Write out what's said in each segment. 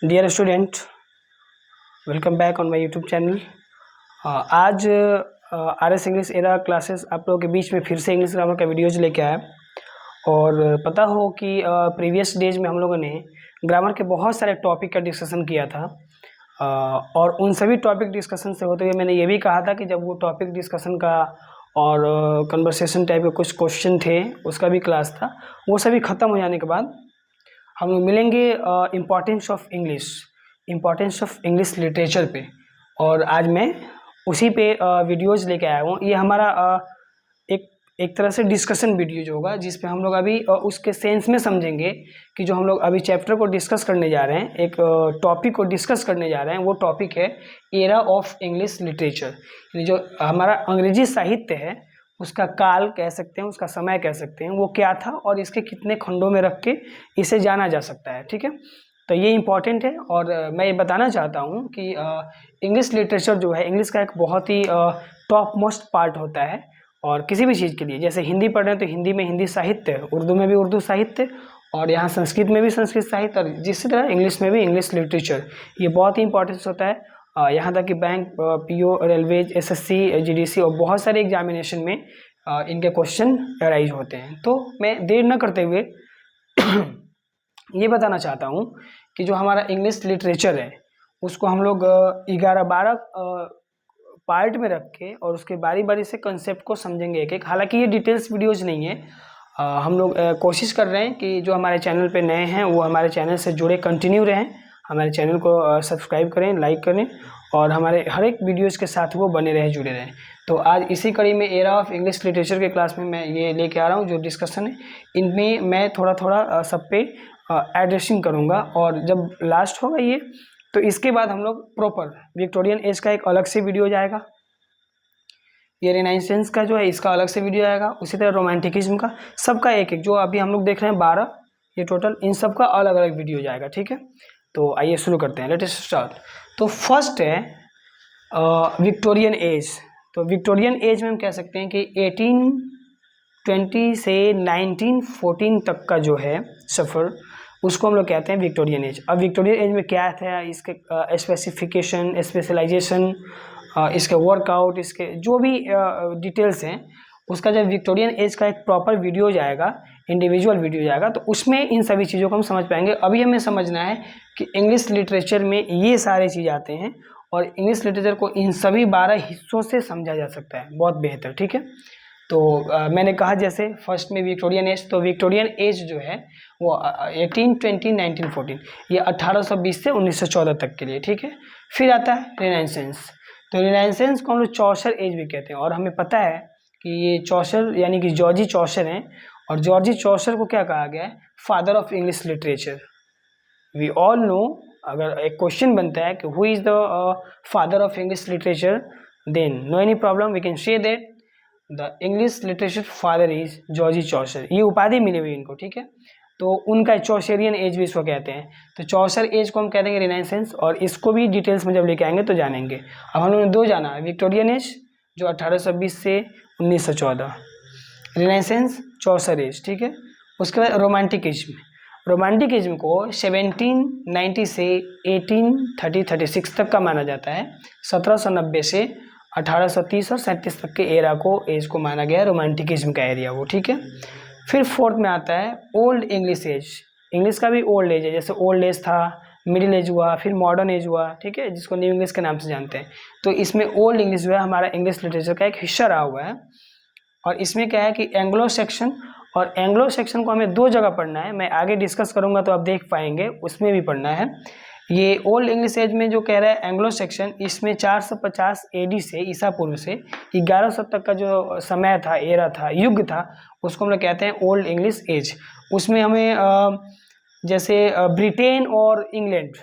Dear student, welcome back on my YouTube channel. आज R S English era classes आप लोगों के बीच में फिर से इंग्लिश ग्रामर का वीडियोज लेके आया। और पता हो कि प्रीवियस डेज में हम लोगों ने ग्रामर के बहुत सारे टॉपिक का डिस्कशन किया था। और उन सभी टॉपिक डिस्कशन से होते हुए मैंने ये भी कहा था कि जब वो टॉपिक डिस्कशन का और कन्वर्सेशन टाइप के कुछ क्वेश्चन थे उसका भी क्लास था, वो सभी ख़त्म हो जाने के बाद हम लोग मिलेंगे इम्पॉर्टेंस ऑफ इंग्लिश लिटरेचर पे। और आज मैं उसी पे वीडियोज़ लेके आया हूँ। ये हमारा एक तरह से डिस्कशन वीडियो होगा जिसपे हम लोग अभी उसके सेंस में समझेंगे कि जो हम लोग अभी चैप्टर को डिस्कस करने जा रहे हैं, एक टॉपिक को डिस्कस करने जा रहे हैं, वो टॉपिक है एरा ऑफ इंग्लिश लिटरेचर। यानी जो हमारा अंग्रेजी साहित्य है उसका काल कह सकते हैं, उसका समय कह सकते हैं, वो क्या था और इसके कितने खंडों में रख के इसे जाना जा सकता है। ठीक है, तो ये इम्पॉर्टेंट है। और मैं ये बताना चाहता हूँ कि इंग्लिश लिटरेचर जो है इंग्लिश का एक बहुत ही टॉप मोस्ट पार्ट होता है। और किसी भी चीज़ के लिए, जैसे हिंदी पढ़ रहे हैं तो हिंदी में हिंदी साहित्य, उर्दू में भी उर्दू साहित्य, और यहाँ संस्कृत में भी संस्कृत साहित्य, और जिसी तरह इंग्लिश में भी इंग्लिश लिटरेचर, ये बहुत ही इंपॉर्टेंस होता है। यहाँ तक कि bank, PO, railways, SSC, GDC और बहुत सारे एग्जामिनेशन में इनके क्वेश्चन अराइज होते हैं। तो मैं देर न करते हुए ये बताना चाहता हूँ कि जो हमारा इंग्लिश लिटरेचर है उसको हम लोग 11-12 पार्ट में रख के और उसके बारी बारी से कंसेप्ट को समझेंगे एक एक। हालांकि ये डिटेल्स वीडियोज नहीं है। हम लोग कोशिश कर रहे हैं कि जो हमारे चैनल पे नए हैं वो हमारे चैनल से जुड़े कंटिन्यू रहें, हमारे चैनल को सब्सक्राइब करें, लाइक करें और हमारे हर एक वीडियोज़ के साथ वो बने रहें, जुड़े रहें। तो आज इसी कड़ी में एरा ऑफ इंग्लिश लिटरेचर के क्लास में मैं ये लेके आ रहा हूँ जो डिस्कशन है। इनमें मैं थोड़ा थोड़ा सब पे एड्रेसिंग करूँगा। और जब लास्ट होगा ये, तो इसके बाद हम लोग प्रॉपर विक्टोरियन एज का एक अलग से वीडियो जाएगा, ये रेनेसांस का जो है इसका अलग से वीडियो आएगा, उसी तरह रोमांटिकिज्म का, सबका एक एक, जो अभी हम लोग देख रहे हैं 12 ये टोटल, इन सब का अलग अलग वीडियो जाएगा। ठीक है, तो आइए शुरू करते हैं, लेट अस स्टार्ट। तो फर्स्ट है विक्टोरियन एज। तो विक्टोरियन एज में हम कह सकते हैं कि 1820 से 1914 तक का जो है सफ़र, उसको हम लोग कहते हैं विक्टोरियन एज। अब विक्टोरियन एज में क्या था, इसके स्पेसिफिकेशन, स्पेशलाइजेशन, इसके वर्कआउट, इसके जो भी डिटेल्स हैं, उसका जब विक्टोरियन एज का एक प्रॉपर वीडियो जाएगा, इंडिविजुअल वीडियो जाएगा, तो उसमें इन सभी चीज़ों को हम समझ पाएंगे। अभी हमें समझना है कि इंग्लिश लिटरेचर में ये सारे चीज़ आते हैं और इंग्लिश लिटरेचर को इन सभी 12 हिस्सों से समझा जा सकता है बहुत बेहतर। ठीक है, तो मैंने कहा जैसे फर्स्ट में विक्टोरियन एज, तो विक्टोरियन एज जो है वो 1820 1914, ये 1820 से 1914 तक के लिए। ठीक है, फिर आता है रेनेसांस। तो रेनेसांस को हम लोग चौसर एज भी कहते हैं। और हमें पता है कि ये चौसर यानी कि जॉर्जी चौसर हैं, और जॉर्जी चौसर को क्या कहा गया है, father of English literature. We all know, अगर एक क्वेश्चन बनता है कि who is the father of English literature, then no any problem, we can say that the English literature father is जॉर्जी चौसर। ये उपाधि मिली हुई इनको। ठीक है, तो उनका चौसरियन एज भी इसको कहते हैं। तो चौसर एज को हम कह देंगे रेनेसांस, और इसको भी डिटेल्स में जब लेके आएंगे तो जानेंगे। अब हम लोगों ने दो जाना है, विक्टोरियन एज जो 1820 से 1914, रेनेसांस चौसर एज। ठीक है, उसके बाद रोमांटिकिज्म। रोमांटिकिज्म को 1790 से 1836 तक का माना जाता है। 1790 से 1830 और 37 तक के एरा को, एज को माना गया है रोमांटिकिज्म का एरिया वो। ठीक है, फिर फोर्थ में आता है ओल्ड इंग्लिश एज। इंग्लिश का भी ओल्ड एज है, जैसे ओल्ड एज था, मिडिल एज हुआ, फिर मॉडर्न एज हुआ। ठीक है, जिसको न्यू इंग्लिश के नाम से जानते हैं। तो इसमें ओल्ड इंग्लिश जो है हमारा इंग्लिश लिटरेचर का एक हिस्सा रहा हुआ है। और इसमें क्या है कि एंग्लो सेक्शन, और एंग्लो सेक्शन को हमें दो जगह पढ़ना है, मैं आगे डिस्कस करूंगा तो आप देख पाएंगे, उसमें भी पढ़ना है। ये ओल्ड इंग्लिश एज में जो कह रहा है एंग्लो सेक्शन, इसमें 450 एडी से, ईसा पूर्व से 1100 तक का जो समय था, एरा था, युग था, उसको हम लोग कहते हैं ओल्ड इंग्लिश एज। उसमें हमें जैसे ब्रिटेन और इंग्लैंड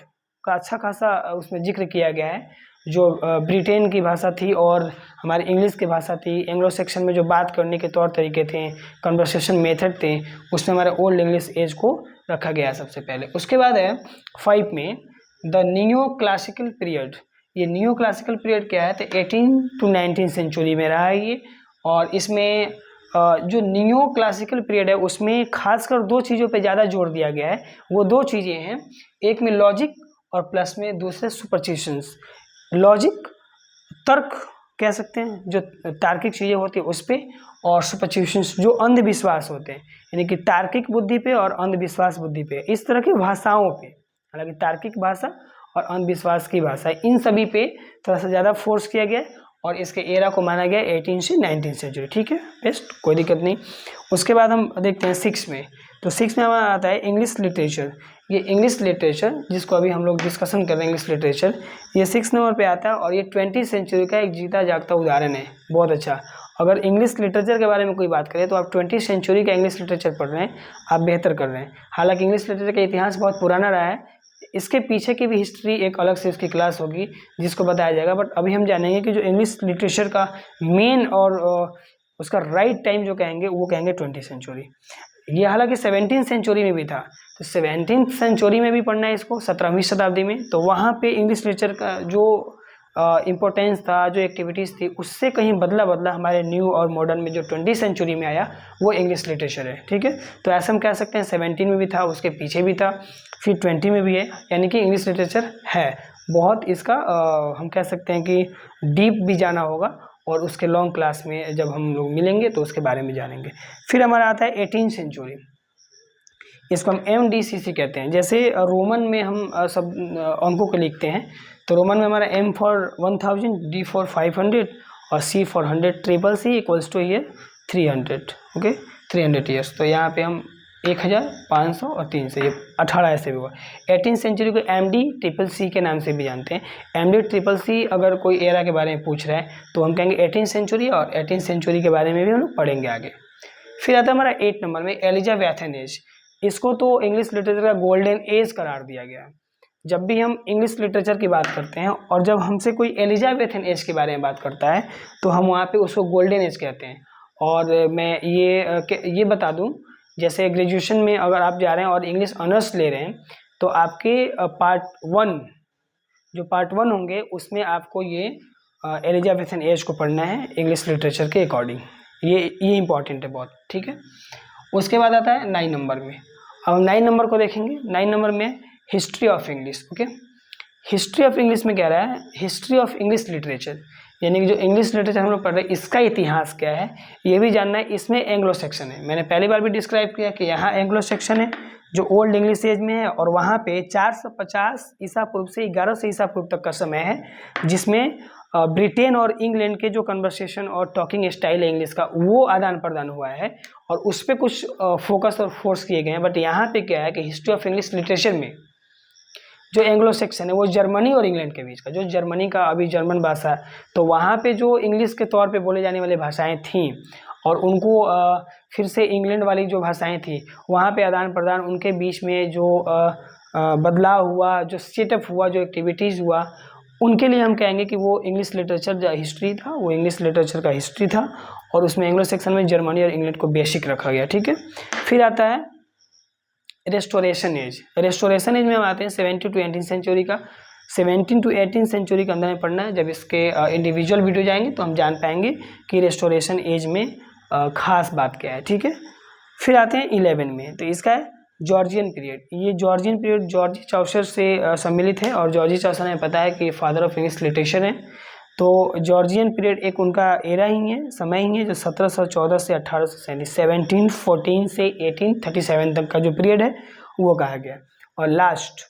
का अच्छा खासा उसमें जिक्र किया गया है। जो ब्रिटेन की भाषा थी और हमारी इंग्लिश की भाषा थी, एंग्लो सेक्शन में जो बात करने के तौर तरीके थे, कन्वर्सेशन मेथड थे, उसमें हमारे ओल्ड इंग्लिश एज को रखा गया है सबसे पहले। उसके बाद है 5 में द नियो क्लासिकल पीरियड। ये नियो क्लासिकल पीरियड क्या है, तो 18 to 19 सेंचुरी में रहा है ये। और इसमें जो नियो क्लासिकल पीरियड है उसमें खासकर दो चीज़ों पे ज़्यादा जोर दिया गया है। वो दो चीज़ें हैं, एक में लॉजिक और प्लस में दूसरे सुपरस्टिशंस, लॉजिक तर्क कह सकते हैं, जो तार्किक चीज़ें होती है उस पर, और सुपरस्टिशंस जो अंधविश्वास होते हैं, यानी कि तार्किक बुद्धि पे और अंधविश्वास बुद्धि पे, इस तरह की भाषाओं पे, हालांकि तार्किक भाषा और अंधविश्वास की भाषा, इन सभी पे थोड़ा सा ज़्यादा फोर्स किया गया और इसके एरा को माना गया 18 से 19 सेंचुरी। ठीक है, बेस्ट, कोई दिक्कत नहीं। उसके बाद हम देखते हैं 6 में, तो 6 में हमारा आता है इंग्लिश लिटरेचर। ये इंग्लिश लिटरेचर जिसको अभी हम लोग डिस्कशन कर रहे हैं, इंग्लिश लिटरेचर, ये 6 नंबर पे आता है और ये 20 सेंचुरी का एक जीता जागता उदाहरण है। बहुत अच्छा, अगर इंग्लिश लिटरेचर के बारे में कोई बात करें तो आप 20 सेंचुरी का इंग्लिश लिटरेचर पढ़ रहे हैं, आप बेहतर कर रहे हैं। हालांकि इंग्लिश लिटरेचर का इतिहास बहुत पुराना रहा है, इसके पीछे की भी हिस्ट्री एक अलग से उसकी क्लास होगी जिसको बताया जाएगा, बट अभी हम जानेंगे कि जो इंग्लिश लिटरेचर का मेन और उसका राइट टाइम जो कहेंगे वो कहेंगे 20 सेंचुरी। ये हालांकि 17 सेंचुरी में भी था, तो 17 सेंचुरी में भी पढ़ना है इसको, 17वीं शताब्दी में, तो वहाँ पे इंग्लिश लिटरेचर का जो इम्पोर्टेंस था, जो एक्टिविटीज़ थी, उससे कहीं बदला हमारे न्यू और मॉडर्न में जो 20 सेंचुरी में आया वो इंग्लिश लिटरेचर है। ठीक है, तो ऐसा हम कह सकते हैं 17 में भी था, उसके पीछे भी था, फिर 20 में भी है, यानी कि इंग्लिश लिटरेचर है बहुत। इसका हम कह सकते हैं कि डीप भी जाना होगा और उसके लॉन्ग क्लास में जब हम लोग मिलेंगे तो उसके बारे में जानेंगे। फिर हमारा आता है 18 सेंचुरी, इसको हम MDCC कहते हैं। जैसे रोमन में हम सब अंकों को लिखते हैं, तो रोमन में हमारा M फॉर 1000, D फॉर 500 और C for 100, triple C equals to ये 300। ओके, 300 ईयर्स, तो यहाँ पे हम 1500 और 300, ये 18 ऐसे भी हुआ। 18 सेंचुरी को MD ट्रिपल C के नाम से भी जानते हैं। MD ट्रिपल C अगर कोई एरा के बारे में पूछ रहा है तो हम कहेंगे 18 सेंचुरी, और 18 सेंचुरी के बारे में भी हम लोग पढ़ेंगे आगे। फिर आता है हमारा 8 नंबर में एलिजाबेथन एज। इसको तो इंग्लिश लिटरेचर का गोल्डन एज करार दिया गया। जब भी हम इंग्लिश लिटरेचर की बात करते हैं और जब हमसे कोई एलिजाबेथन एज के बारे में बात करता है तो हम वहाँ पे उसको गोल्डन एज कहते हैं। और मैं ये बता दूं, जैसे ग्रेजुएशन में अगर आप जा रहे हैं और इंग्लिश ऑनर्स ले रहे हैं तो आपके पार्ट वन होंगे उसमें आपको ये एलिजाबेथन एज को पढ़ना है इंग्लिश लिटरेचर के अकॉर्डिंग। ये इंपॉर्टेंट है बहुत। ठीक है, उसके बाद आता है 9 नंबर में। अब 9 नंबर को देखेंगे। 9 नंबर में history of English. Okay, history of English में क्या रहा है, हिस्ट्री ऑफ इंग्लिश लिटरेचर, यानी कि जो इंग्लिश लिटरेचर हम लोग पढ़ रहे हैं इसका इतिहास क्या है ये भी जानना है। इसमें एंग्लो सेक्शन है, मैंने पहली बार भी डिस्क्राइब किया कि यहाँ एंग्लो सेक्शन है जो ओल्ड इंग्लिश एज में है, और वहाँ पे 450 ईसा पूर्व से 1100 ईसा पूर्व तक का समय है, जिसमें ब्रिटेन और इंग्लैंड के जो कन्वर्सेशन और टॉकिंग स्टाइल है इंग्लिश का वो आदान प्रदान हुआ है और उस पर कुछ फोकस और फोर्स किए गए हैं। बट यहाँ पे क्या है कि हिस्ट्री ऑफ इंग्लिश लिटरेचर में जो एंग्लो सेक्शन है वो जर्मनी और इंग्लैंड के बीच का, जो जर्मनी का अभी जर्मन भाषा है, तो वहाँ पे जो इंग्लिश के तौर पे बोले जाने वाली भाषाएं थीं और उनको फिर से इंग्लैंड वाली जो भाषाएं थी वहाँ पे आदान प्रदान, उनके बीच में जो बदलाव हुआ, जो सेटअप हुआ, जो एक्टिविटीज़ हुआ, उनके लिए हम कहेंगे कि वो इंग्लिश लिटरेचर जो हिस्ट्री था वो इंग्लिश लिटरेचर का हिस्ट्री था और उसमें एंग्लो सेक्शन में जर्मनी और इंग्लैंड को बेसिक रखा गया। ठीक है, फिर आता है रेस्टोरेशन एज। रेस्टोरेशन एज में हम आते हैं 17 to 18 सेंचुरी का। 17 to 18 सेंचुरी के अंदर में पढ़ना है। जब इसके इंडिविजुअल वीडियो जाएंगे तो हम जान पाएंगे कि रेस्टोरेशन एज में खास बात क्या है। ठीक है, फिर आते हैं 11 में, तो इसका है जॉर्जियन पीरियड। ये जॉर्जियन पीरियड जॉर्ज चौसर से सम्मिलित है और जॉर्ज चौसर ने पता है कि फादर ऑफ इंग्लिश लिटरेचर है। तो जॉर्जियन पीरियड एक उनका एरा ही है, समय ही है, जो 1714 से 1837, 1714 से 1837 तक का जो पीरियड है वो कहा गया। और लास्ट,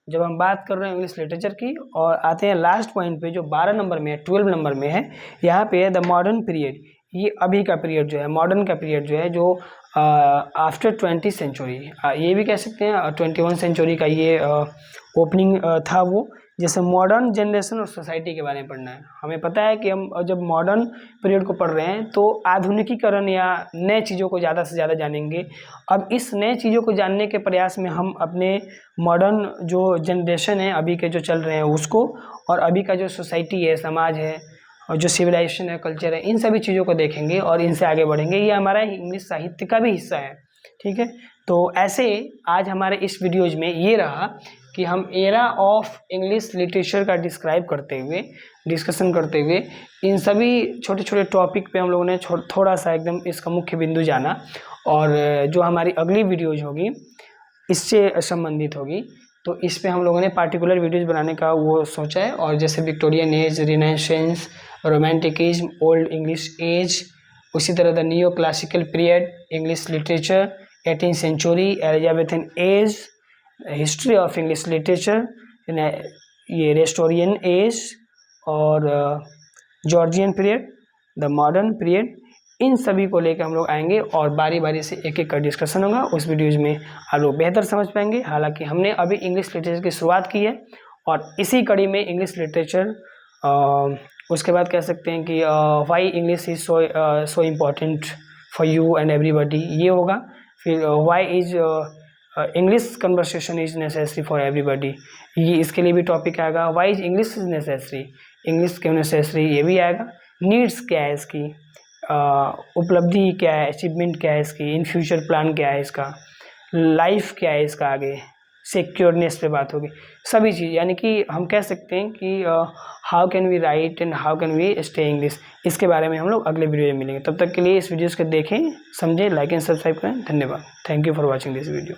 जब हम बात कर रहे हैं इंग्लिश लिटरेचर की और आते हैं लास्ट पॉइंट पे जो 12 नंबर में है, 12 नंबर में है, यहाँ पे है द मॉडर्न पीरियड। ये अभी का पीरियड जो है, मॉडर्न का पीरियड जो है, जो आफ्टर 20 सेंचुरी, ये भी कह सकते हैं 21 सेंचुरी का ये ओपनिंग था वो। जैसे मॉडर्न जनरेशन और सोसाइटी के बारे में पढ़ना है। हमें पता है कि हम जब मॉडर्न पीरियड को पढ़ रहे हैं तो आधुनिकीकरण या नए चीज़ों को ज़्यादा से ज़्यादा जानेंगे। अब इस नए चीज़ों को जानने के प्रयास में हम अपने मॉडर्न जो जनरेशन है अभी के जो चल रहे हैं उसको, और अभी का जो सोसाइटी है, समाज है, और जो सिविलाइजेशन है, कल्चर है, इन सभी चीज़ों को देखेंगे और इनसे आगे बढ़ेंगे। ये हमारा इंग्लिश साहित्य का भी हिस्सा है। ठीक है, तो ऐसे आज हमारे इस वीडियोज में ये रहा कि हम एरा ऑफ इंग्लिश लिटरेचर का डिस्क्राइब करते हुए, डिस्कशन करते हुए इन सभी छोटे छोटे टॉपिक पे हम लोगों ने थोड़ा सा एकदम इसका मुख्य बिंदु जाना। और जो हमारी अगली वीडियोज होगी इससे संबंधित होगी, तो इस पे हम लोगों ने पार्टिकुलर वीडियोज़ बनाने का वो सोचा है। और जैसे Victorian age, renaissance, romanticism, old English age, उसी तरह the neoclassical period, English literature, 18th century, Elizabethan age, history of English literature, ये रेस्टोरियन एज और Georgian period, the modern period, इन सभी को लेकर हम लोग आएंगे और बारी बारी से एक एक का डिस्कशन होगा। उस वीडियोज़ में आप लोग बेहतर समझ पाएंगे। हालांकि हमने अभी इंग्लिश लिटरेचर की शुरुआत की है और इसी कड़ी में इंग्लिश लिटरेचर, उसके बाद कह सकते हैं कि why English is so important for you and everybody, ये होगा। फिर why is English conversation is necessary for everybody, ये इसके लिए भी टॉपिक आएगा। Why is English is necessary, English क्यों नेसेसरी, ये भी आएगा। नीड्स क्या है इसकी, उपलब्धि क्या है, अचीवमेंट क्या है इसकी, इन फ्यूचर प्लान क्या है इसका, लाइफ क्या है इसका, आगे सिक्योरनेस पे बात होगी, सभी चीज़। यानी कि हम कह सकते हैं कि how can we write and how can we stay English, इसके बारे में हम लोग अगले वीडियो में मिलेंगे। तब तक के लिए इस वीडियोज़ को देखें, समझें, लाइक एंड सब्सक्राइब करें। धन्यवाद। Thank you for watching this video.